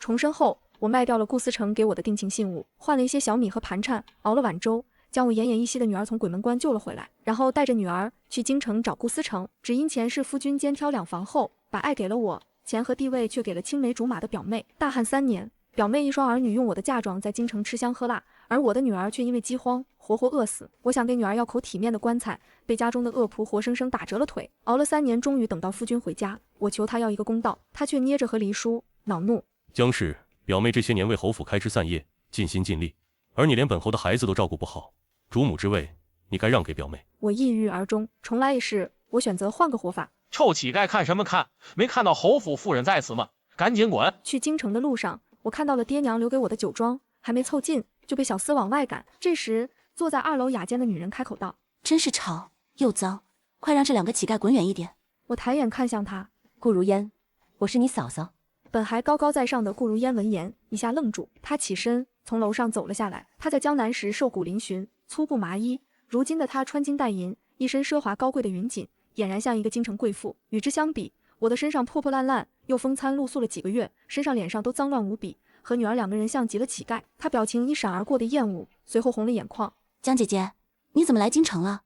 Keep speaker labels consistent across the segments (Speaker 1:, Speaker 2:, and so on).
Speaker 1: 重生后，我卖掉了顾思成给我的定情信物，换了一些小米和盘缠，熬了碗粥，将我奄奄一息的女儿从鬼门关救了回来，然后带着女儿去京城找顾思成，只因前世夫君肩挑两房后，把爱给了我，钱和地位却给了青梅竹马的表妹。大旱3年，表妹一双儿女用我的嫁妆在京城吃香喝辣，而我的女儿却因为饥荒活活饿死。我想给女儿要口体面的棺材，被家中的恶仆活生生打折了腿。熬了3年，终于等到夫君回家，我求他要一个公道，他却捏着和离书，恼怒。
Speaker 2: 姜氏，表妹这些年为侯府开枝散叶，尽心尽力，而你连本侯的孩子都照顾不好，主母之位，你该让给表妹。
Speaker 1: 我抑郁而终，重来一世，我选择换个活法。
Speaker 3: 臭乞丐看什么看？没看到侯府夫人在此吗？赶紧滚！
Speaker 1: 去京城的路上，我看到了爹娘留给我的酒庄，还没凑近，就被小厮往外赶。这时，坐在2楼雅间的女人开口道：“
Speaker 4: 真是吵又脏，快让这2个乞丐滚远一点。”
Speaker 1: 我抬眼看向她，
Speaker 5: 顾如烟，我是你嫂嫂。
Speaker 1: 本还高高在上的顾如烟闻言一下愣住，她起身从楼上走了下来。她在江南时瘦骨嶙峋，粗布麻衣，如今的她穿金戴银，一身奢华高贵的云锦，俨然像一个京城贵妇。与之相比，我的身上破破烂烂，又风餐露宿了几个月，身上脸上都脏乱无比，和女儿2个人像极了乞丐。她表情一闪而过的厌恶，随后红了眼眶。
Speaker 4: 江姐姐，你怎么来京城了？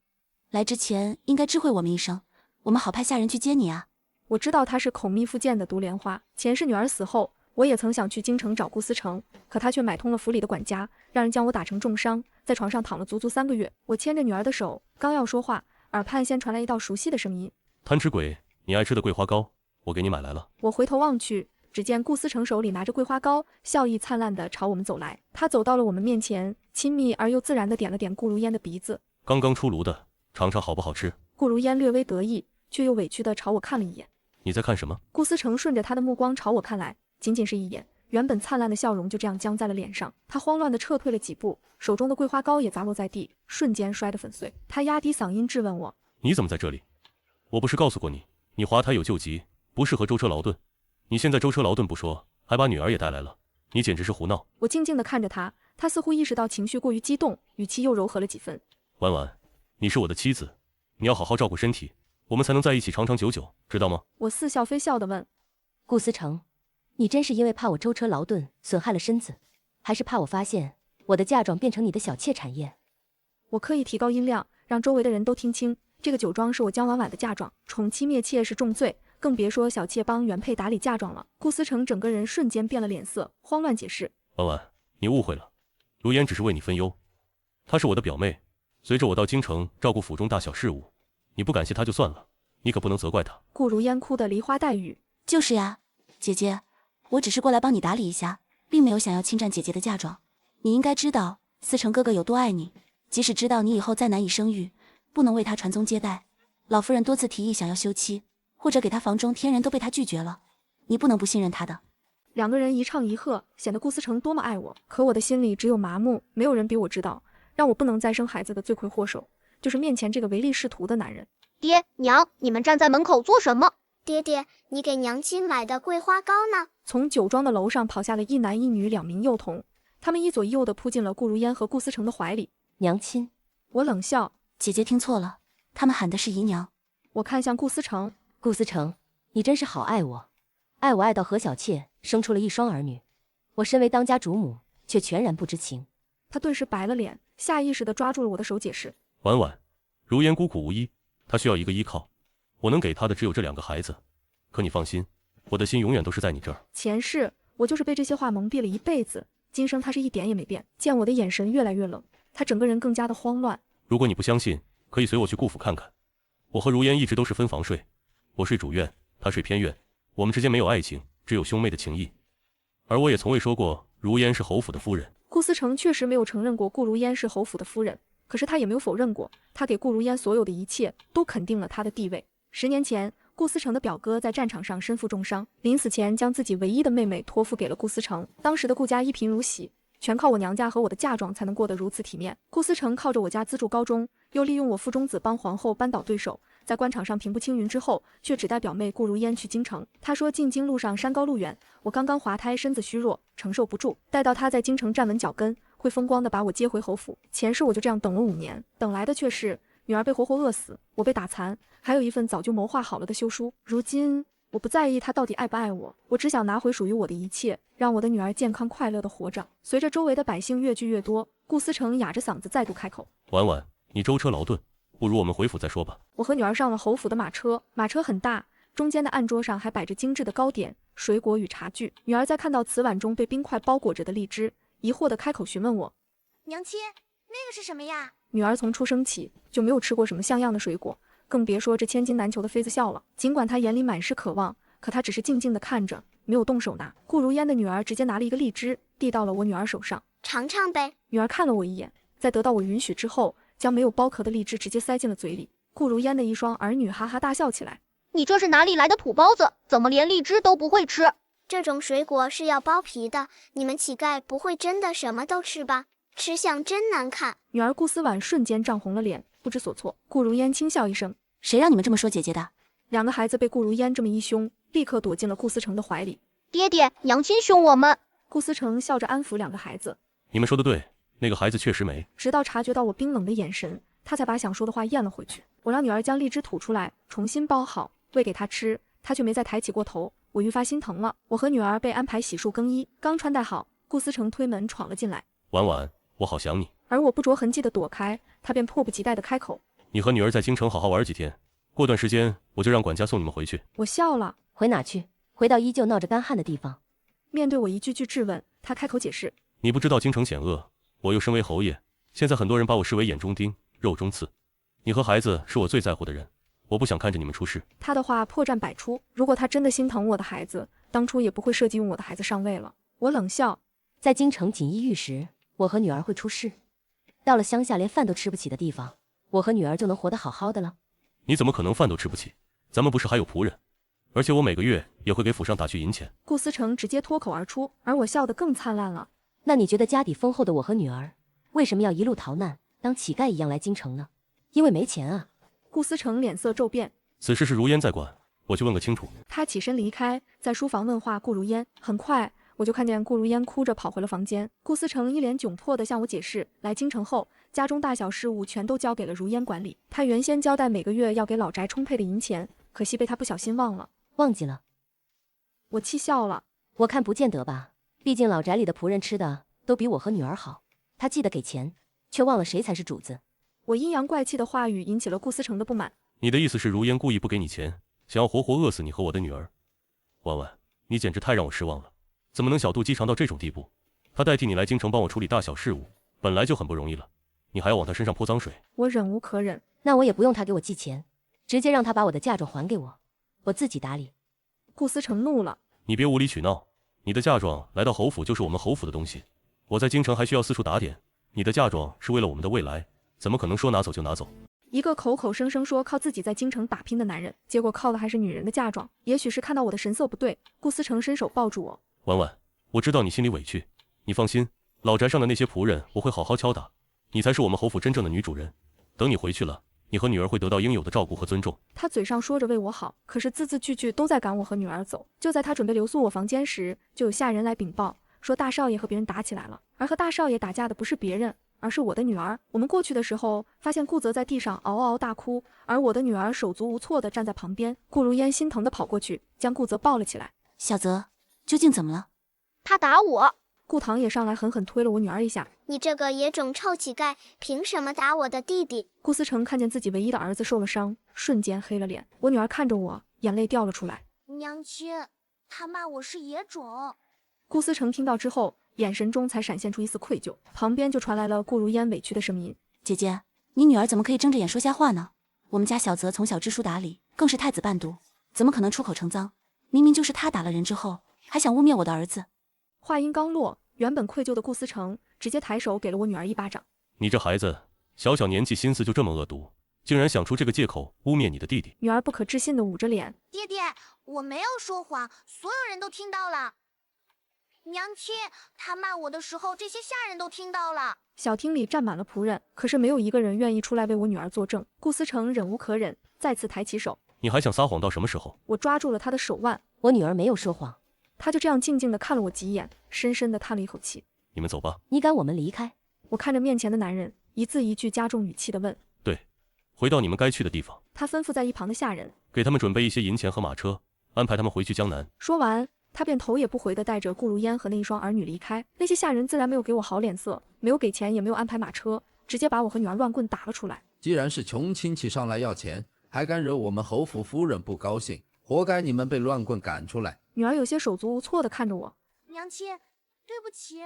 Speaker 4: 来之前应该知会我们一声，我们好派下人去接你啊。
Speaker 1: 我知道她是口蜜腹剑的毒莲花，前世女儿死后，我也曾想去京城找顾思成，可他却买通了府里的管家，让人将我打成重伤，在床上躺了足足3个月。我牵着女儿的手，刚要说话，耳畔先传来一道熟悉的声音：“
Speaker 2: 贪吃鬼，你爱吃的桂花糕，我给你买来了。”
Speaker 1: 我回头望去，只见顾思成手里拿着桂花糕，笑意灿烂地朝我们走来。他走到了我们面前，亲密而又自然地点了点顾如烟的鼻子：“
Speaker 2: 刚刚出炉的，尝尝好不好吃？”
Speaker 1: 顾如烟略微得意，却又委屈地朝我看了一眼。
Speaker 2: 你在看什么？
Speaker 1: 顾思成顺着他的目光朝我看来，仅仅是一眼，原本灿烂的笑容就这样僵在了脸上。他慌乱地撤退了几步，手中的桂花糕也砸落在地，瞬间摔得粉碎。他压低嗓音质问我：“
Speaker 2: 你怎么在这里？我不是告诉过你，你滑胎有旧疾，不适合舟车劳顿。你现在舟车劳顿不说，还把女儿也带来了，你简直是胡闹。”
Speaker 1: 我静静地看着他，他似乎意识到情绪过于激动，语气又柔和了几分。
Speaker 2: 婉婉，你是我的妻子，你要好好照顾身体，我们才能在一起长长久久，知道吗？
Speaker 1: 我似笑非笑地问：“
Speaker 5: 顾思成，你真是因为怕我舟车劳顿损害了身子，还是怕我发现我的嫁妆变成你的小妾产业？”
Speaker 1: 我刻意提高音量，让周围的人都听清，这个酒庄是我江婉婉的嫁妆，宠妻灭妾是重罪，更别说小妾帮原配打理嫁妆了。顾思成整个人瞬间变了脸色，慌乱解释：“
Speaker 2: 婉婉，你误会了，如烟只是为你分忧，她是我的表妹，随着我到京城照顾府中大小事务，你不感谢她就算了，你可不能责怪她。”
Speaker 1: 顾如烟哭得梨花带雨：“
Speaker 4: 就是呀，姐姐，我只是过来帮你打理一下，并没有想要侵占姐姐的嫁妆。你应该知道思成哥哥有多爱你，即使知道你以后再难以生育，不能为他传宗接代，老夫人多次提议想要休妻，或者给他房中添人，都被他拒绝了。你不能不信任他的。
Speaker 1: ”2个人一唱一和，显得顾思成多么爱我。可我的心里只有麻木，没有人比我知道，让我不能再生孩子的罪魁祸首，就是面前这个唯利是图的男人。
Speaker 6: 爹娘，你们站在门口做什么？爹爹，你给娘亲买的桂花糕呢？
Speaker 1: 从酒庄的楼上跑下了一男一女2名幼童，他们一左一右地扑进了顾如烟和顾思成的怀里。
Speaker 5: 娘亲，
Speaker 1: 我冷笑：“
Speaker 4: 姐姐听错了，他们喊的是姨娘。”
Speaker 1: 我看向顾思成：“
Speaker 5: 顾思成，你真是好爱我，爱我爱到和小妾生出了1双儿女，我身为当家主母，却全然不知情。”
Speaker 1: 他顿时白了脸，下意识地抓住了我的手解释：“
Speaker 2: 婉婉，如烟孤苦无依，她需要一个依靠，我能给她的只有这2个孩子。可你放心，我的心永远都是在你这儿。”
Speaker 1: 前世我就是被这些话蒙蔽了一辈子，今生他是一点也没变。见我的眼神越来越冷，他整个人更加的慌乱。
Speaker 2: 如果你不相信，可以随我去顾府看看。我和如烟一直都是分房睡，我睡主院，她睡偏院，我们之间没有爱情，只有兄妹的情谊。而我也从未说过如烟是侯府的夫人。
Speaker 1: 顾思成确实没有承认过顾如烟是侯府的夫人，可是他也没有否认过，他给顾如烟所有的一切都肯定了他的地位。10年前，顾思成的表哥在战场上身负重伤，临死前将自己唯一的妹妹托付给了顾思成。当时的顾家一贫如洗，全靠我娘家和我的嫁妆才能过得如此体面。顾思成靠着我家资助高中，又利用我附中子帮皇后扳倒对手，在官场上平步青云之后，却只带表妹顾如烟去京城。他说进京路上山高路远，我刚刚滑胎，身子虚弱，承受不住，待到他在京城站稳脚跟，会风光的把我接回侯府。前世我就这样等了5年，等来的却是女儿被活活饿死，我被打残，还有一份早就谋划好了的休书。如今我不在意他到底爱不爱我，我只想拿回属于我的一切，让我的女儿健康快乐地活着。随着周围的百姓越聚越多，顾思成哑着嗓子再度开口：
Speaker 2: 婉婉，你舟车劳顿，不如我们回府再说吧。
Speaker 1: 我和女儿上了侯府的马车，马车很大，中间的案桌上还摆着精致的糕点、水果与茶具。女儿在看到瓷碗中被冰块包裹着的荔枝，疑惑地开口询问我：
Speaker 6: 娘亲，那个是什么呀？
Speaker 1: 女儿从出生起就没有吃过什么像样的水果，更别说这千金难求的妃子笑了。尽管她眼里满是渴望，可她只是静静地看着，没有动手拿。顾如烟的女儿直接拿了一个荔枝，递到了我女儿手上。
Speaker 6: 尝尝呗。
Speaker 1: 女儿看了我一眼，在得到我允许之后，将没有剥壳的荔枝直接塞进了嘴里。顾如烟的一双儿女哈哈大笑起来。
Speaker 6: 你这是哪里来的土包子？怎么连荔枝都不会吃？这种水果是要剥皮的，你们乞丐不会真的什么都吃吧？吃相真难看。
Speaker 1: 女儿顾思婉瞬间涨红了脸，不知所措。顾如烟轻笑一声：
Speaker 4: 谁让你们这么说姐姐的？
Speaker 1: 两个孩子被顾如烟这么一凶，立刻躲进了顾思成的怀里。
Speaker 6: 爹爹，娘亲凶我们。
Speaker 1: 顾思成笑着安抚两个孩子。
Speaker 2: 你们说的对，那个孩子确实没。
Speaker 1: 直到察觉到我冰冷的眼神，他才把想说的话咽了回去。我让女儿将荔枝吐出来，重新包好，喂给她吃，她却没再抬起过头。我愈发心疼了。我和女儿被安排洗漱更衣，刚穿戴好，顾思成推门闯了进来。
Speaker 2: 婉婉，我好想你。
Speaker 1: 而我不着痕迹地躲开，他便迫不及待地开口：
Speaker 2: 你和女儿在京城好好玩几天，过段时间我就让管家送你们回去。
Speaker 1: 我笑了。
Speaker 5: 回哪去？回到依旧闹着干旱的地方。
Speaker 1: 面对我一句句质问，他开口解释：
Speaker 2: 你不知道京城险恶，我又身为侯爷，现在很多人把我视为眼中钉、肉中刺。你和孩子是我最在乎的人，我不想看着你们出事。
Speaker 1: 他的话破绽百出，如果他真的心疼我的孩子，当初也不会设计用我的孩子上位了。我冷笑：
Speaker 5: 在京城锦衣玉食，我和女儿会出事；到了乡下连饭都吃不起的地方，我和女儿就能活得好好的了。
Speaker 2: 你怎么可能饭都吃不起？咱们不是还有仆人？而且我每个月也会给府上打去银钱。
Speaker 1: 顾思成直接脱口而出，而我笑得更灿烂了。
Speaker 5: 那你觉得家底丰厚的我和女儿，为什么要一路逃难，当乞丐一样来京城呢？因为没钱啊。
Speaker 1: 顾思成脸色骤变。
Speaker 2: 此事是如烟在管，我去问个清楚。
Speaker 1: 他起身离开，在书房问话顾如烟。很快我就看见顾如烟哭着跑回了房间。顾思成一脸窘迫地向我解释，来京城后，家中大小事务全都交给了如烟管理。他原先交代每个月要给老宅充沛的银钱，可惜被他不小心忘了。
Speaker 5: 忘记了？
Speaker 1: 我气笑了。
Speaker 5: 我看不见得吧，毕竟老宅里的仆人吃的都比我和女儿好。他记得给钱，却忘了谁才是主子。
Speaker 1: 我阴阳怪气的话语引起了顾思成的不满。
Speaker 2: 你的意思是如烟故意不给你钱，想要活活饿死你和我的女儿？婉婉，你简直太让我失望了，怎么能小肚鸡肠到这种地步？他代替你来京城帮我处理大小事务，本来就很不容易了，你还要往他身上泼脏水。
Speaker 1: 我忍无可忍。
Speaker 5: 那我也不用他给我寄钱，直接让他把我的嫁妆还给我，我自己打理。
Speaker 1: 顾思成怒了。
Speaker 2: 你别无理取闹，你的嫁妆来到侯府就是我们侯府的东西，我在京城还需要四处打点，你的嫁妆是为了我们的未来，怎么可能说拿走就拿走？
Speaker 1: 一个口口声声说靠自己在京城打拼的男人，结果靠的还是女人的嫁妆。也许是看到我的神色不对，顾思成伸手抱住我。
Speaker 2: 婉婉，我知道你心里委屈，你放心，老宅上的那些仆人我会好好敲打，你才是我们侯府真正的女主人。等你回去了，你和女儿会得到应有的照顾和尊重。
Speaker 1: 他嘴上说着为我好，可是字字句句都在赶我和女儿走。就在他准备留宿我房间时，就有下人来禀报，说大少爷和别人打起来了，而和大少爷打架的不是别人，而是我的女儿。我们过去的时候，发现顾泽在地上嗷嗷大哭，而我的女儿手足无措地站在旁边。顾如烟心疼地跑过去，将顾泽抱了起来。
Speaker 4: 小泽，究竟怎么了？
Speaker 6: 他打我。
Speaker 1: 顾唐也上来狠狠推了我女儿一下。
Speaker 6: 你这个野种臭乞丐，凭什么打我的弟弟？
Speaker 1: 顾思成看见自己唯一的儿子受了伤，瞬间黑了脸。我女儿看着我，眼泪掉了出来。
Speaker 6: 娘亲，他骂我是野种。
Speaker 1: 顾思成听到之后，眼神中才闪现出一丝愧疚。旁边就传来了顾如烟委屈的声音：
Speaker 4: 姐姐，你女儿怎么可以睁着眼说瞎话呢？我们家小泽从小知书达理，更是太子伴读，怎么可能出口成脏？明明就是他打了人之后，还想污蔑我的儿子。
Speaker 1: 话音刚落，原本愧疚的顾思成直接抬手给了我女儿一巴掌。
Speaker 2: 你这孩子，小小年纪心思就这么恶毒，竟然想出这个借口污蔑你的弟弟。
Speaker 1: 女儿不可置信地捂着脸：
Speaker 6: 爹爹，我没有说谎，所有人都听到了。娘亲，他骂我的时候，这些下人都听到了。
Speaker 1: 小厅里站满了仆人，可是没有一个人愿意出来为我女儿作证。顾思成忍无可忍，再次抬起手。
Speaker 2: 你还想撒谎到什么时候？
Speaker 1: 我抓住了他的手腕。
Speaker 5: 我女儿没有说谎。
Speaker 1: 他就这样静静地看了我几眼，深深地叹了一口气。
Speaker 2: 你们走吧。
Speaker 5: 你赶我们离开？
Speaker 1: 我看着面前的男人，一字一句加重语气地问。
Speaker 2: 对，回到你们该去的地方。
Speaker 1: 他吩咐在一旁的下人，
Speaker 2: 给他们准备一些银钱和马车，安排他们回去江南。
Speaker 1: 说完，他便头也不回地带着顾如烟和那一双儿女离开。那些下人自然没有给我好脸色，没有给钱，也没有安排马车，直接把我和女儿乱棍打了出来。
Speaker 7: 既然是穷亲戚上来要钱，还敢惹我们侯府夫人不高兴，活该你们被乱棍赶出来。
Speaker 1: 女儿有些手足无措地看着我，
Speaker 6: 娘亲，对不起，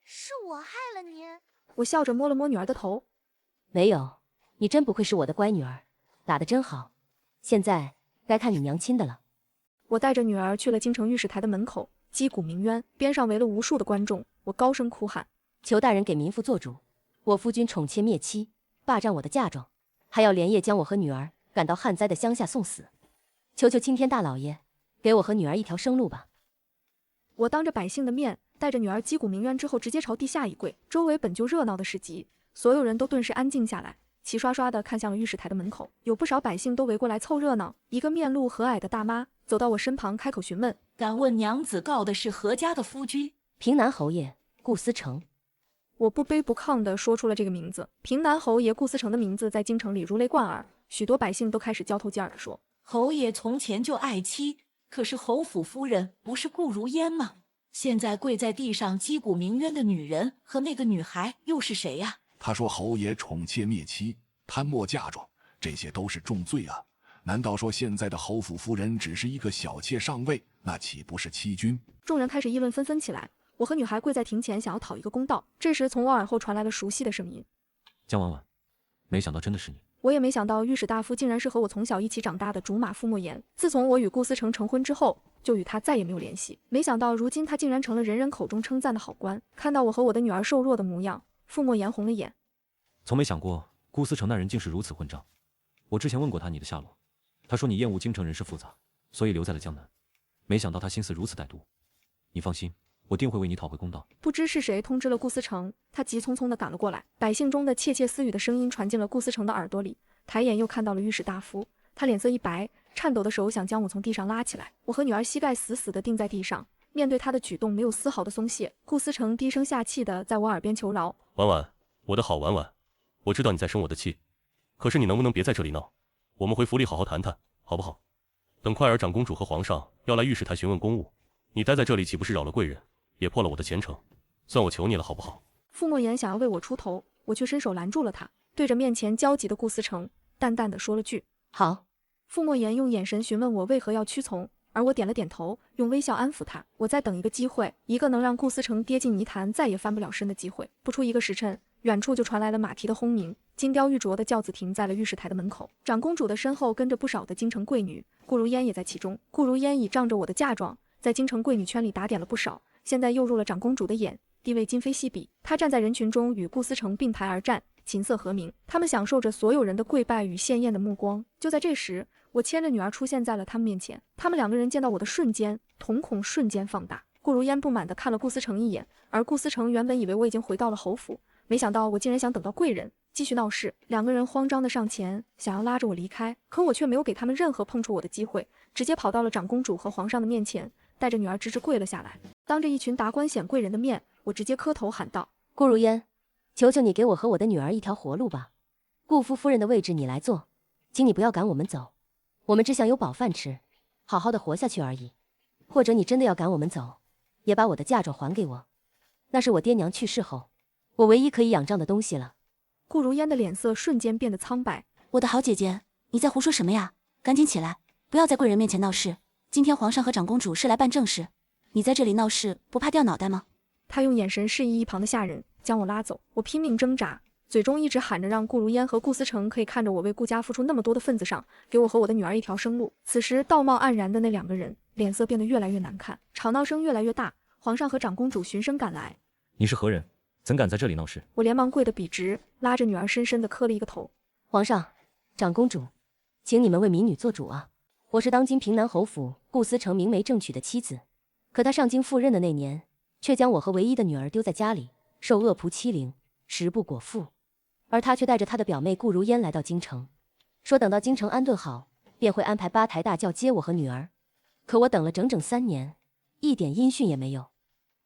Speaker 6: 是我害了您。
Speaker 1: 我笑着摸了摸女儿的头，
Speaker 5: 没有，你真不愧是我的乖女儿，打得真好。现在该看你娘亲的了。
Speaker 1: 我带着女儿去了京城御史台的门口，击鼓鸣冤，边上围了无数的观众。我高声哭喊：
Speaker 5: 求大人给民妇做主，我夫君宠妾灭妻，霸占我的嫁妆，还要连夜将我和女儿赶到旱灾的乡下送死。求求青天大老爷，给我和女儿一条生路吧。
Speaker 1: 我当着百姓的面带着女儿击鼓鸣冤之后，直接朝地下一跪。周围本就热闹的市集，所有人都顿时安静下来，齐刷刷地看向了御史台的门口。有不少百姓都围过来凑热闹。一个面露和蔼的大妈走到我身旁，开口询问：
Speaker 8: 敢问娘子告的是何家的夫君？
Speaker 5: 平南侯爷顾思成。
Speaker 1: 我不卑不亢地说出了这个名字。平南侯爷顾思成的名字在京城里如雷贯耳，许多百姓都开始交头接耳地说：
Speaker 8: 侯爷从前就爱妻，可是侯府夫人不是顾如烟吗？现在跪在地上击鼓鸣冤的女人和那个女孩又是谁呀？
Speaker 9: 他说侯爷宠妾灭妻，贪没嫁妆，这些都是重罪啊！难道说现在的侯府夫人只是一个小妾上位，那岂不是欺君？
Speaker 1: 众人开始议论纷纷起来。我和女孩跪在庭前，想要讨一个公道。这时，从我耳后传来了熟悉的声音：
Speaker 10: 江婉婉，没想到真的是你。
Speaker 1: 我也没想到御史大夫竟然是和我从小一起长大的竹马傅莫言。自从我与顾思成成婚之后，就与他再也没有联系。没想到如今他竟然成了人人口中称赞的好官。看到我和我的女儿瘦弱的模样，傅莫言红了眼。
Speaker 10: 从没想过顾思成那人竟是如此混账。我之前问过他你的下落，他说你厌恶京城人事复杂，所以留在了江南。没想到他心思如此歹毒。你放心，我定会为你讨回公道。
Speaker 1: 不知是谁通知了顾思成，他急匆匆地赶了过来。百姓中的窃窃私语的声音传进了顾思成的耳朵里。抬眼又看到了御史大夫，他脸色一白，颤抖的手想将我从地上拉起来。我和女儿膝盖死死地钉在地上，面对他的举动没有丝毫的松懈。顾思成低声下气地在我耳边求饶：
Speaker 2: 婉婉，我的好婉婉，我知道你在生我的气，可是你能不能别在这里闹？我们回府里好好谈谈，好不好？等快儿长公主和皇上要来御史台询问公务，你待在这里岂不是扰了贵人，也破了我的前程？算我求你了，好不好？
Speaker 1: 傅莫言想要为我出头，我却伸手拦住了他，对着面前焦急的顾思成淡淡的说了句：
Speaker 5: 好。
Speaker 1: 傅莫言用眼神询问我为何要屈从，而我点了点头，用微笑安抚他。我在等一个机会，一个能让顾思成跌进泥潭再也翻不了身的机会。不出一个时辰，远处就传来了马蹄的轰鸣，金雕玉琢的轿子停在了御史台的门口。长公主的身后跟着不少的京城贵女，顾如烟也在其中。顾如烟倚仗着我的嫁妆，在京城贵女圈里打点了不少，现在又入了长公主的眼，地位今非昔比。她站在人群中与顾思成并排而战，琴瑟和鸣，他们享受着所有人的跪拜与羡艳的目光。就在这时，我牵着女儿出现在了他们面前。他们两个人见到我的瞬间，瞳孔瞬间放大。顾如烟不满地看了顾思成一眼，而顾思成原本以为我已经回到了侯府，没想到我竟然想等到贵人继续闹事。两个人慌张地上前，想要拉着我离开，可我却没有给他们任何碰触我的机会，直接跑到了长公主和皇上的面前，带着女儿直直跪了下来。当着一群达官显贵人的面，我直接磕头喊道：
Speaker 5: 顾如烟，求求你给我和我的女儿一条活路吧。顾夫人的位置你来做，请你不要赶我们走，我们只想有饱饭吃，好好的活下去而已。或者你真的要赶我们走，也把我的嫁妆还给我，那是我爹娘去世后我唯一可以仰仗的东西了。
Speaker 1: 顾如烟的脸色瞬间变得苍白。
Speaker 4: 我的好姐姐，你在胡说什么呀？赶紧起来，不要在贵人面前闹事。今天皇上和长公主是来办正事，你在这里闹事，不怕掉脑袋吗？
Speaker 1: 他用眼神示意一旁的下人将我拉走。我拼命挣扎，嘴中一直喊着让顾如烟和顾思成可以看着我为顾家付出那么多的份子上，给我和我的女儿一条生路。此时道貌岸然的那两个人脸色变得越来越难看，吵闹声越来越大。皇上和长公主循声赶来。
Speaker 10: 你是何人？怎敢在这里闹事？
Speaker 1: 我连忙跪得笔直，拉着女儿深深地磕了一个头。
Speaker 5: 皇上，长公主，请你们为民女做主啊！我是当今平南侯府顾思成明媒正娶的妻子，可他上京赴任的那年，却将我和唯一的女儿丢在家里，受恶仆欺凌，食不果腹。而他却带着他的表妹顾如烟来到京城，说等到京城安顿好，便会安排8抬大轿接我和女儿。可我等了整整3年，一点音讯也没有。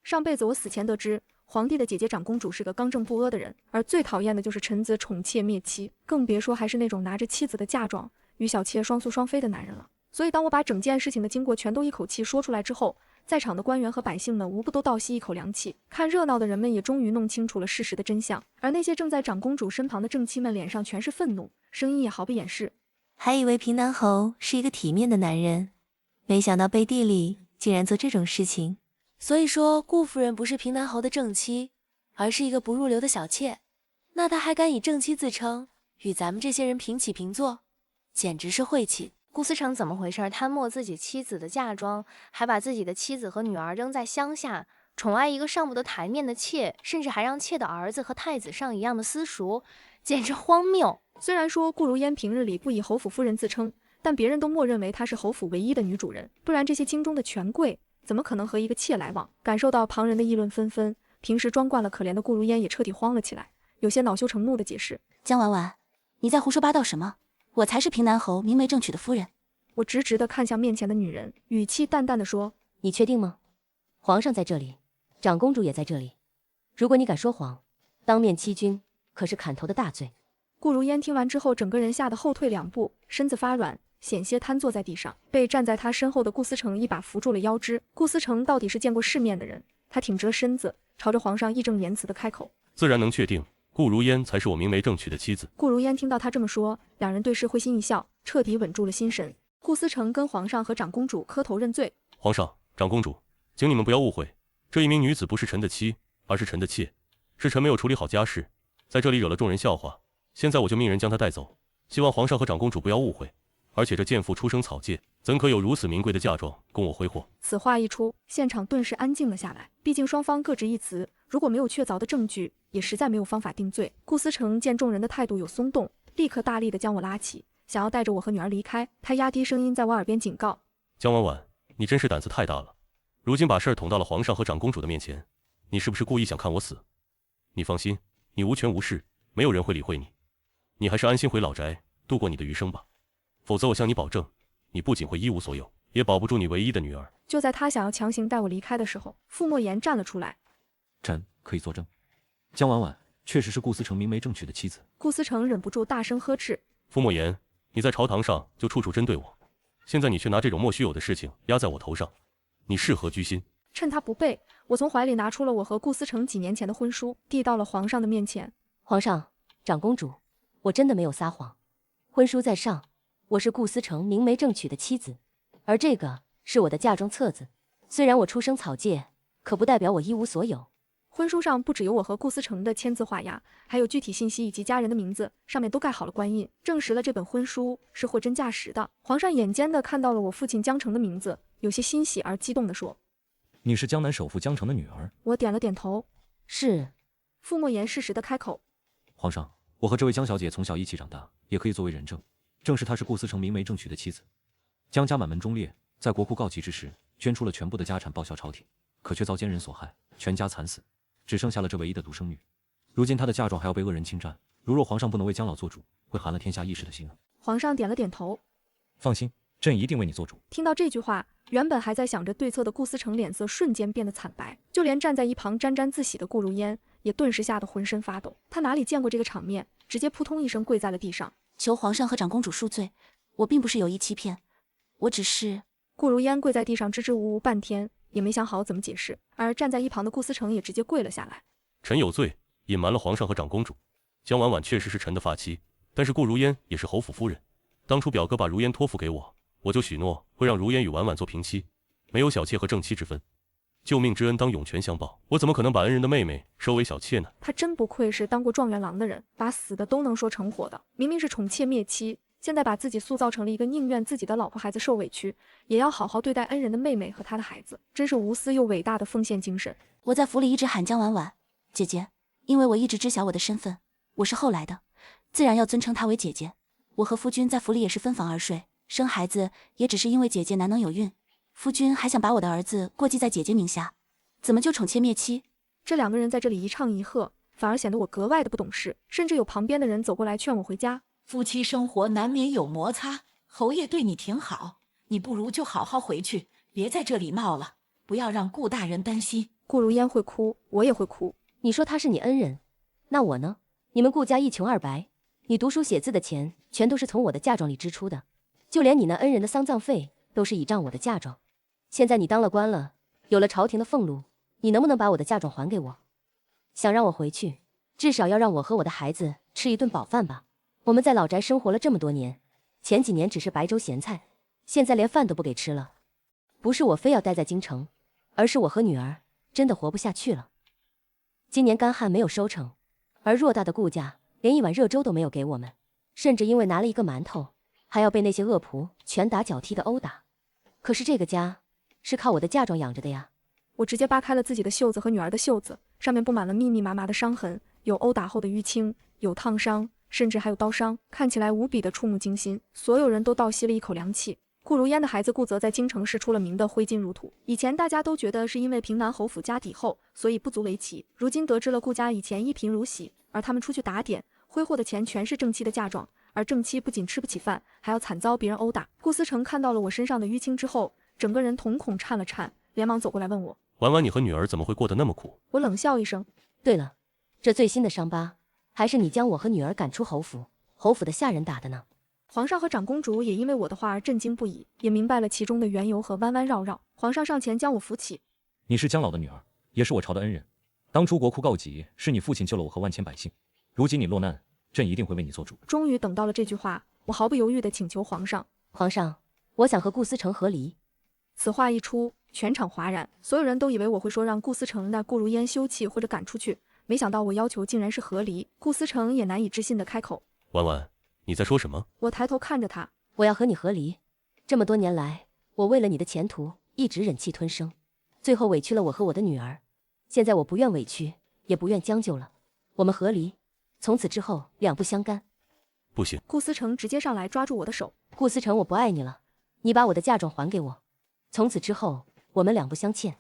Speaker 5: 上辈子我死前得知，皇帝的姐姐长公主是个刚正不阿的人，而最讨厌的就是臣子宠妾灭妻，更别说还是那种拿着妻子的嫁妆与小妾双宿双飞的男人了。
Speaker 1: 所以当我把整件事情的经过全都一口气说出来之后，在场的官员和百姓们无不都倒吸一口凉气。看热闹的人们也终于弄清楚了事实的真相，而那些正在长公主身旁的正妻们脸上全是愤怒，声音也毫不掩饰。
Speaker 11: 还以为平南侯是一个体面的男人，没想到背地里竟然做这种事情。
Speaker 5: 所以说顾夫人不是平南侯的正妻，而是一个不入流的小妾。那她还敢以正妻自称，与咱们这些人平起平坐，简直是晦气。
Speaker 12: 顾思成怎么回事？贪墨自己妻子的嫁妆，还把自己的妻子和女儿扔在乡下，宠爱一个上不得台面的妾，甚至还让妾的儿子和太子上一样的私塾，简直荒谬。
Speaker 1: 虽然说顾如烟平日里不以侯府夫人自称，但别人都默认为她是侯府唯一的女主人，不然这些京中的权贵怎么可能和一个妾来往？感受到旁人的议论纷纷，平时装惯了可怜的顾如烟也彻底慌了起来，有些恼羞成怒的解释：
Speaker 4: 江婉婉，你在胡说八道什么？我才是平南侯明媒正娶的夫人。
Speaker 1: 我直直地看向面前的女人，语气淡淡地说：
Speaker 5: 你确定吗？皇上在这里，长公主也在这里，如果你敢说谎，当面欺君可是砍头的大罪。
Speaker 1: 顾如烟听完之后，整个人吓得后退2步，身子发软，险些瘫坐在地上，被站在他身后的顾思成一把扶住了腰肢。顾思成到底是见过世面的人，他挺直了身子，朝着皇上义正言辞地开口：
Speaker 2: 自然能确定，顾如烟才是我明媒正娶的妻子。
Speaker 1: 顾如烟听到他这么说，两人对视，会心一笑，彻底稳住了心神。顾思成跟皇上和长公主磕头认罪：
Speaker 2: 皇上、长公主，请你们不要误会，这一名女子不是臣的妻，而是臣的妾，是臣没有处理好家事，在这里惹了众人笑话，现在我就命人将她带走，希望皇上和长公主不要误会。而且这贱妇出生草芥，怎可有如此名贵的嫁妆供我挥霍？
Speaker 1: 此话一出，现场顿时安静了下来。毕竟双方各执一词，如果没有确凿的证据，也实在没有方法定罪。顾思成见众人的态度有松动，立刻大力地将我拉起，想要带着我和女儿离开。他压低声音在我耳边警告：
Speaker 2: 江婉婉，你真是胆子太大了，如今把事儿捅到了皇上和长公主的面前，你是不是故意想看我死？你放心，你无权无势，没有人会理会你，你还是安心回老宅度过你的余生吧，否则我向你保证，你不仅会一无所有，也保不住你唯一的女儿。
Speaker 1: 就在他想要强行带我离开的时候，傅莫言站了出来：
Speaker 10: 臣可以作证，江婉婉确实是顾思成明媒正娶的妻子。
Speaker 1: 顾思成忍不住大声呵斥：
Speaker 2: 傅莫言，你在朝堂上就处处针对我，现在你却拿这种莫须有的事情压在我头上，你是何居心？
Speaker 1: 趁他不备，我从怀里拿出了我和顾思成几年前的婚书，递到了皇上的面前。
Speaker 5: 皇上、长公主，我真的没有撒谎，婚书在上，我是顾思成明媒正娶的妻子，而这个是我的嫁妆册子。虽然我出生草芥，可不代表我一无所有。
Speaker 1: 婚书上不只有我和顾思成的签字画押，还有具体信息以及家人的名字，上面都盖好了官印，证实了这本婚书是货真价实的。皇上眼尖的看到了我父亲江澄的名字，有些欣喜而激动地说：
Speaker 10: 你是江南首富江澄的女儿？
Speaker 1: 我点了点头。
Speaker 5: 是。
Speaker 1: 傅莫言适时的开口：
Speaker 10: 皇上，我和这位江小姐从小一起长大，也可以作为人证，证实她是顾思成明媒正娶的妻子。江家满门忠烈，在国库告急之时，捐出了全部的家产报效朝廷，可却遭奸人所害，全家惨死，只剩下了这唯一的独生女。如今她的嫁妆还要被恶人侵占，如若皇上不能为江老做主，会寒了天下义士的心。
Speaker 1: 皇上点了点头：
Speaker 10: 放心，朕一定为你做主。
Speaker 1: 听到这句话，原本还在想着对策的顾思成脸色瞬间变得惨白，就连站在一旁沾沾自喜的顾如烟也顿时吓得浑身发抖。他哪里见过这个场面，直接扑通一声跪在了地上，
Speaker 4: 求皇上和长公主恕罪，我并不是有意欺骗，我只是……
Speaker 1: 顾如烟跪在地上支支吾吾半天，也没想好怎么解释，而站在一旁的顾思成也直接跪了下来。
Speaker 2: 臣有罪，隐瞒了皇上和长公主。江婉婉确实是臣的发妻，但是顾如烟也是侯府夫人。当初表哥把如烟托付给我，我就许诺会让如烟与婉婉做平妻，没有小妾和正妻之分。救命之恩当涌泉相报，我怎么可能把恩人的妹妹收为小妾呢？
Speaker 1: 他真不愧是当过状元郎的人，把死的都能说成活的。明明是宠妾灭妻，现在把自己塑造成了一个宁愿自己的老婆孩子受委屈，也要好好对待恩人的妹妹和他的孩子，真是无私又伟大的奉献精神。
Speaker 4: 我在府里一直喊江婉婉姐姐，因为我一直知晓我的身份，我是后来的，自然要尊称她为姐姐。我和夫君在府里也是分房而睡，生孩子也只是因为姐姐难能有孕。夫君还想把我的儿子过继在姐姐名下，怎么就宠妾灭妻？
Speaker 1: 这两个人在这里一唱一和，反而显得我格外的不懂事，甚至有旁边的人走过来劝我回家。
Speaker 8: 夫妻生活难免有摩擦，侯爷对你挺好，你不如就好好回去，别在这里闹了，不要让顾大人担心。
Speaker 1: 顾如烟会哭，我也会哭。
Speaker 5: 你说他是你恩人，那我呢？你们顾家一穷二白，你读书写字的钱全都是从我的嫁妆里支出的，就连你那恩人的丧葬费都是倚仗我的嫁妆。现在你当了官了，有了朝廷的俸禄，你能不能把我的嫁妆还给我？想让我回去，至少要让我和我的孩子吃一顿饱饭吧。我们在老宅生活了这么多年，前几年只是白粥咸菜，现在连饭都不给吃了。不是我非要待在京城，而是我和女儿真的活不下去了。今年干旱没有收成，而偌大的顾家连一碗热粥都没有给我们，甚至因为拿了一个馒头，还要被那些恶仆拳打脚踢的殴打。可是这个家是靠我的嫁妆养着的呀。
Speaker 1: 我直接扒开了自己的袖子和女儿的袖子，上面布满了密密麻麻的伤痕，有殴打后的淤青，有烫伤，甚至还有刀伤，看起来无比的触目惊心。所有人都倒吸了一口凉气。顾如烟的孩子顾泽在京城是出了名的挥金如土，以前大家都觉得是因为平南侯府家底厚，所以不足为奇。如今得知了顾家以前一贫如洗，而他们出去打点挥霍的钱全是正妻的嫁妆，而正妻不仅吃不起饭，还要惨遭别人殴打。顾思成看到了我身上的淤青之后，整个人瞳孔颤了颤，连忙走过来问我：
Speaker 2: 婉婉，你和女儿怎么会过得那么苦？
Speaker 1: 我冷笑一声：
Speaker 5: 对了，这最新的伤疤还是你将我和女儿赶出侯府，侯府的下人打的呢。
Speaker 1: 皇上和长公主也因为我的话而震惊不已，也明白了其中的缘由和弯弯绕绕。皇上上前将我扶起：
Speaker 10: 你是姜老的女儿，也是我朝的恩人。当初国库告急，是你父亲救了我和万千百姓，如今你落难，朕一定会为你做主。
Speaker 1: 终于等到了这句话，我毫不犹豫地请求皇上：
Speaker 5: 皇上，我想和顾思成和离。
Speaker 1: 此话一出，全场哗然，所有人都以为我会说让顾思成那顾如烟休弃或者赶出去，没想到我要求竟然是和离。顾思成也难以置信地开口：
Speaker 2: 婉婉，你在说什么？
Speaker 1: 我抬头看着他：
Speaker 5: 我要和你和离。这么多年来，我为了你的前途一直忍气吞声，最后委屈了我和我的女儿。现在我不愿委屈，也不愿将就了，我们和离，从此之后两不相干。
Speaker 2: 不行！
Speaker 1: 顾思成直接上来抓住我的手：
Speaker 5: 顾思成，我不爱你了，你把我的嫁妆还给我，从此之后我们两不相欠。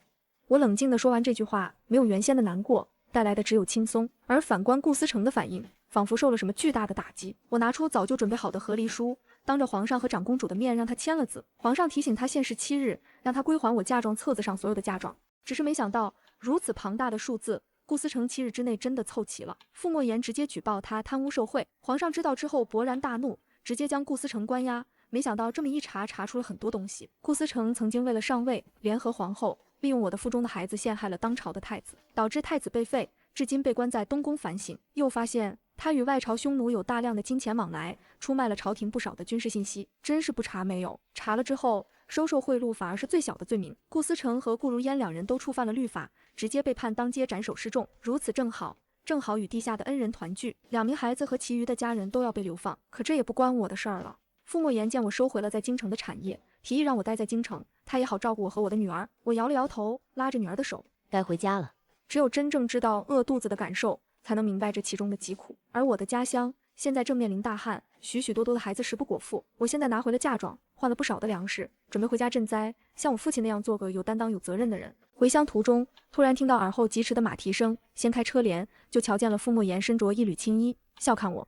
Speaker 1: 我冷静地说完这句话，没有原先的难过，带来的只有轻松。而反观顾思成的反应，仿佛受了什么巨大的打击。我拿出早就准备好的和离书，当着皇上和长公主的面让他签了字。皇上提醒他限时7日，让他归还我嫁妆册子上所有的嫁妆。只是没想到，如此庞大的数字，顾思成7日之内真的凑齐了。傅墨言直接举报他贪污受贿，皇上知道之后勃然大怒，直接将顾思成关押。没想到这么一查，查出了很多东西。顾思成曾经为了上位，联合皇后，利用我的腹中的孩子陷害了当朝的太子，导致太子被废，至今被关在东宫反省。又发现他与外朝匈奴有大量的金钱往来，出卖了朝廷不少的军事信息。真是不查没有，查了之后，收受贿赂反而是最小的罪名。顾思成和顾如烟两人都触犯了律法，直接被判当街斩首示众。如此正好与地下的恩人团聚，2名孩子和其余的家人都要被流放。可这也不关我的事儿了。傅墨言见我收回了在京城的产业，提议让我待在京城，他也好照顾我和我的女儿。我摇了摇头，拉着女儿的手：
Speaker 5: 该回家了。
Speaker 1: 只有真正知道饿肚子的感受，才能明白这其中的疾苦。而我的家乡现在正面临大旱，许许多多的孩子食不果腹。我现在拿回了嫁妆，换了不少的粮食，准备回家赈灾，像我父亲那样做个有担当有责任的人。回乡途中，突然听到耳后疾驰的马蹄声，掀开车帘，就瞧见了傅墨言身着一缕青衣，笑看我：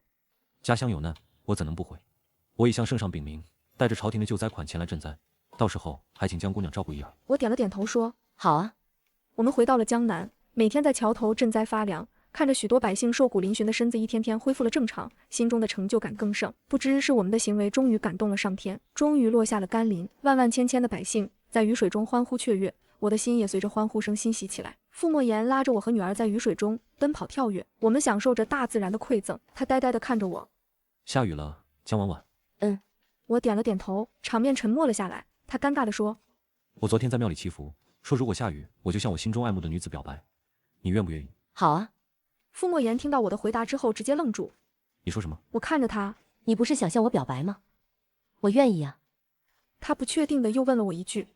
Speaker 10: 家乡有难，我怎能不回？我已向圣上禀明，带着朝廷的救灾款前来赈灾，到时候还请江姑娘照顾一二。
Speaker 1: 我点了点头说：
Speaker 5: 好啊。
Speaker 1: 我们回到了江南，每天在桥头赈灾发粮，看着许多百姓瘦骨嶙峋的身子一天天恢复了正常，心中的成就感更盛。不知是我们的行为终于感动了上天，终于落下了甘霖。万万千千的百姓在雨水中欢呼雀跃，我的心也随着欢呼声欣喜起来。傅墨言拉着我和女儿在雨水中奔跑跳跃，我们享受着大自然的馈赠。他呆呆地看着我：
Speaker 10: 下雨了，江婉婉。
Speaker 1: 我点了点头，场面沉默了下来。他尴尬地说：
Speaker 10: 我昨天在庙里祈福，说如果下雨，我就向我心中爱慕的女子表白，你愿不愿意？
Speaker 5: 好啊。
Speaker 1: 傅墨言听到我的回答之后直接愣住。
Speaker 10: 你说什么？
Speaker 1: 我看着他：
Speaker 5: 你不是想向我表白吗？我愿意啊。
Speaker 1: 他不确定的又问了我一句：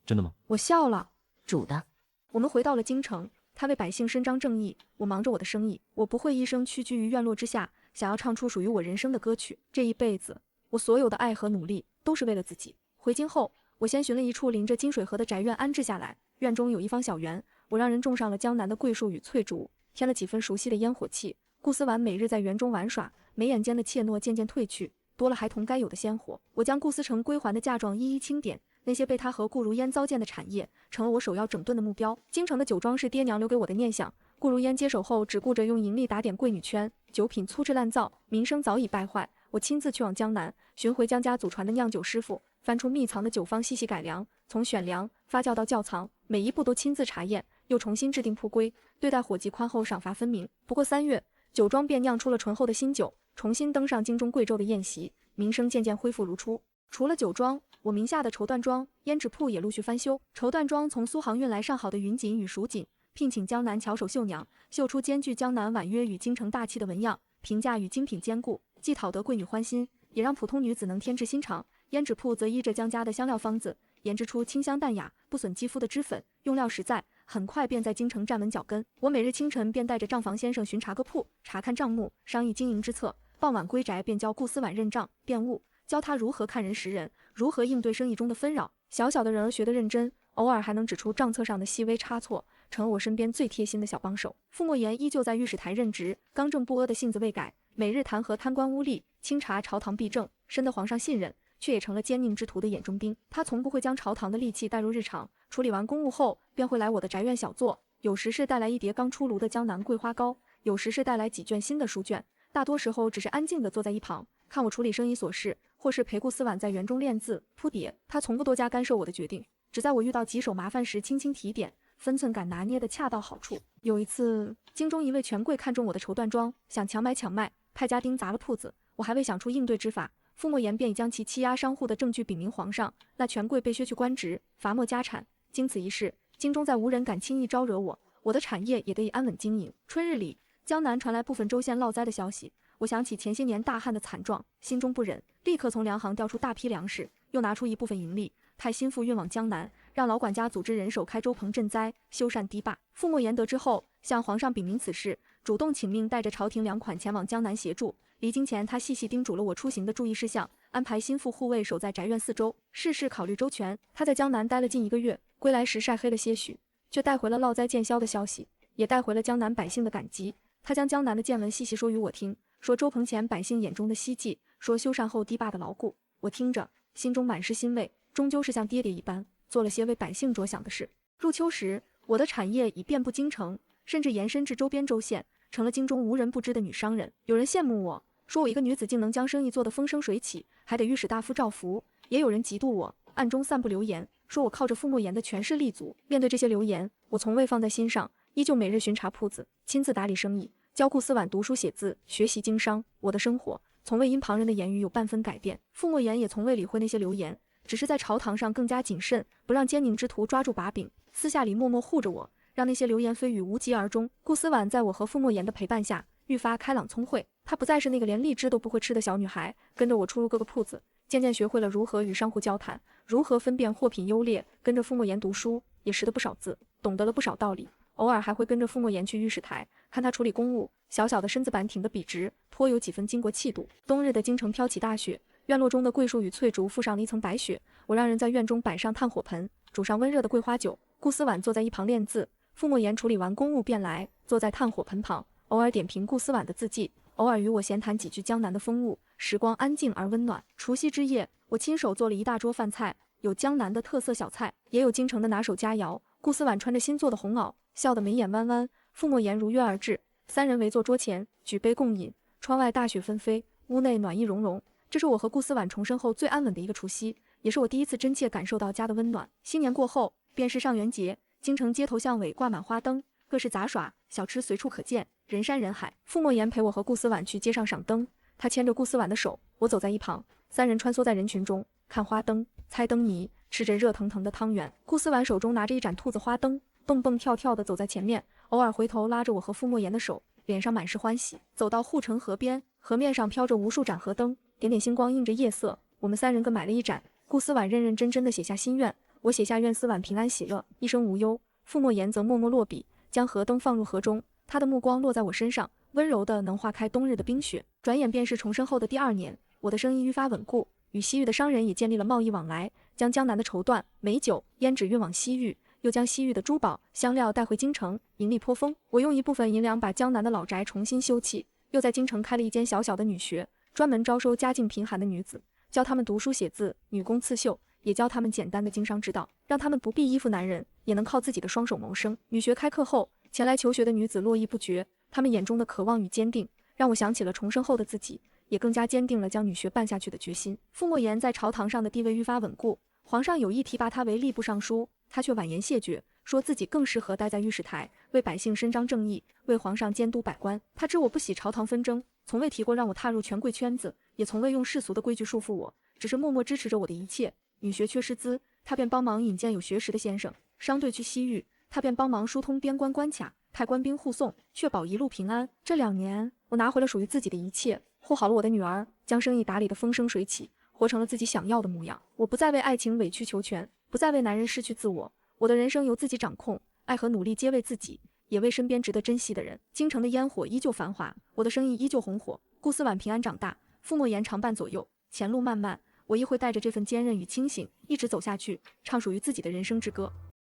Speaker 10: 真的吗？
Speaker 1: 我笑了：
Speaker 5: 主的。
Speaker 1: 我们回到了京城，他为百姓伸张正义，我忙着我的生意。我不会一生屈居于院落之下，想要唱出属于我人生的歌曲。这一辈子，我所有的爱和努力都是为了自己。回京后，我先寻了一处临着金水河的宅院安置下来。院中有一方小园，我让人种上了江南的桂树与翠竹，添了几分熟悉的烟火气。顾思婉每日在园中玩耍，眉眼间的怯懦渐渐褪去，多了孩童该有的鲜活。我将顾思成归还的嫁妆一一清点，那些被他和顾如烟糟践的产业，成了我首要整顿的目标。京城的酒庄是爹娘留给我的念想，顾如烟接手后只顾着用盈利打点贵女圈，酒品粗制滥造，名声早已败坏。我亲自去往江南，寻回江家祖传的酿酒师傅，翻出秘藏的酒方细细改良，从选粮、发酵到窖藏，每一步都亲自查验，又重新制定铺规，对待伙计宽厚赏罚分明。不过3月，酒庄便酿出了醇厚的新酒，重新登上京中贵胄的宴席，名声渐渐恢复如初。除了酒庄，我名下的绸缎庄、胭脂铺也陆续翻修。绸缎庄从苏杭运来上好的云锦与蜀锦，聘请江南巧手绣娘，绣出兼具江南婉约与京城大气的纹样，平价与精品兼顾，既讨得贵女欢心，也让普通女子能添置心肠。胭脂铺则依着江家的香料方子，研制出清香淡雅、不损肌肤的脂粉，用料实在，很快便在京城站稳脚跟。我每日清晨便带着账房先生巡查各铺，查看账目，商议经营之策。傍晚归宅便教顾思婉认账辨物，教他如何看人识人，如何应对生意中的纷扰。小小的人儿学得认真，偶尔还能指出账册上的细微差错，成了我身边最贴心的小帮手。傅莫言依旧在御史台任职，刚正不阿的性子未改，每日弹劾贪官污吏，清查朝堂弊政，深得皇上信任，却也成了奸佞之徒的眼中钉。他从不会将朝堂的戾气带入日常，处理完公务后便会来我的宅院小坐，有时是带来一碟刚出炉的江南桂花糕，有时是带来几卷新的书卷，大多时候只是安静地坐在一旁，看我处理生意琐事，或是陪顾思婉在园中练字铺碟。他从不多加干涉我的决定，只在我遇到棘手麻烦时轻轻提点，分寸感拿捏得恰到好处。有一次，京中一位权贵看中我的绸缎庄，想强卖，派家丁砸了铺子，我还未想出应对之法，傅莫言便已将其欺压商户的证据禀明皇上，那权贵被削去官职，罚没家产。经此一事，京中再无人敢轻易招惹我，我的产业也得以安稳经营。春日里，江南传来部分州县涝灾的消息，我想起前些年大旱的惨状，心中不忍，立刻从粮行调出大批粮食，又拿出一部分盈利，派心腹运往江南，让老管家组织人手开粥棚赈灾，修缮堤坝。傅莫言得知后，向皇上禀明此事，主动请命带着朝廷粮款前往江南协助。离京前，他细细叮嘱了我出行的注意事项，安排心腹护卫守在宅院四周，事事考虑周全。他在江南待了近1个月，归来时晒黑了些许，却带回了涝灾见消的消息，也带回了江南百姓的感激。他将江南的见闻细细说与我听，说粥棚前百姓眼中的希冀，说修缮后堤坝的牢固。我听着，心中满是欣慰，终究是像爹爹一般，做了些为百姓着想的事。入秋时，我的产业已遍布京城，甚至延伸至周边州县，成了京中无人不知的女商人。有人羡慕我，说我一个女子竟能将生意做得风生水起，还得御史大夫照拂；也有人嫉妒我，暗中散布流言，说我靠着傅莫言的权势立足。面对这些流言，我从未放在心上，依旧每日巡查铺子，亲自打理生意，教顾思婉读书写字，学习经商。我的生活从未因旁人的言语有半分改变。傅莫言也从未理会那些流言，只是在朝堂上更加谨慎，不让奸佞之徒抓住把柄，私下里默默护着我，让那些流言蜚语无疾而终。顾思婉在我和傅莫言的陪伴下，愈发开朗聪慧。她不再是那个连荔枝都不会吃的小女孩，跟着我出入各个铺子，渐渐学会了如何与商户交谈，如何分辨货品优劣。跟着傅莫言读书，也识得不少字，懂得了不少道理。偶尔还会跟着傅莫言去御史台，看他处理公务，小小的身子板挺得笔直，颇有几分巾帼气度。冬日的京城飘起大雪，院落中的桂树与翠竹覆上了一层白雪。我让人在院中摆上炭火盆，煮上温热的桂花酒。顾思婉坐在一旁练字，傅莫言处理完公务便来，坐在炭火盆旁，偶尔点评顾思婉的字迹，偶尔与我闲谈几句江南的风物，时光安静而温暖。除夕之夜，我亲手做了一大桌饭菜，有江南的特色小菜，也有京城的拿手佳肴。顾思婉穿着新做的红袄，笑得眉眼弯弯，傅莫言如约而至，三人围坐桌前，举杯共饮。窗外大雪纷飞，屋内暖意融融。这是我和顾思婉重生后最安稳的一个除夕，也是我第一次真切感受到家的温暖。新年过后，便是上元节，京城街头巷尾挂满花灯，各式杂耍小吃随处可见，人山人海。傅莫言陪我和顾思婉去街上赏灯，他牵着顾思婉的手，我走在一旁，三人穿梭在人群中，看花灯，猜灯谜，吃着热腾腾的汤圆。顾思婉手中拿着一盏兔子花灯，蹦蹦跳跳地走在前面，偶尔回头拉着我和傅莫言的手，脸上满是欢喜。走到护城河边，河面上飘着无数盏河灯，点点星光映着夜色。我们三人各买了一盏，顾思婉认认真真地写下心愿，我写下愿思婉平安喜乐，一生无忧。傅莫言则默默落笔，将河灯放入河中，他的目光落在我身上，温柔的能化开冬日的冰雪。转眼便是重生后的第2年，我的生意愈发稳固，与西域的商人也建立了贸易往来，将江南的绸缎、美酒、胭脂运往西域，又将西域的珠宝、香料带回京城，盈利颇丰。我用一部分银两把江南的老宅重新修葺，又在京城开了一间小小的女学，专门招收家境贫寒的女子，教她们读书写字，女工刺绣，也教她们简单的经商之道，让她们不必依附男人，也能靠自己的双手谋生。女学开课后，前来求学的女子络绎不绝，她们眼中的渴望与坚定，让我想起了重生后的自己，也更加坚定了将女学办下去的决心。傅墨言在朝堂上的地位愈发稳固，皇上有意提拔他为吏部尚书，他却婉言谢绝，说自己更适合待在御史台，为百姓伸张正义，为皇上监督百官。他知我不喜朝堂纷争，从未提过让我踏入权贵圈子，也从未用世俗的规矩束缚我，只是默默支持着我的一切。女学缺师资，他便帮忙引荐有学识的先生；商队去西域，他便帮忙疏通边关关卡，派官兵护送，确保一路平安。这2年，我拿回了属于自己的一切，护好了我的女儿，将生意打理得风生水起，活成了自己想要的模样。我不再为爱情委曲求全，不再为男人失去自我，我的人生由自己掌控，爱和努力皆为自己，也为身边值得珍惜的人。京城的烟火依旧繁华，我的生意依旧红火。顾思婉平安长大，傅墨言常伴左右，前路漫漫，我亦会带着这份坚韧与清醒，一直走下去，唱属于自己的人生之歌。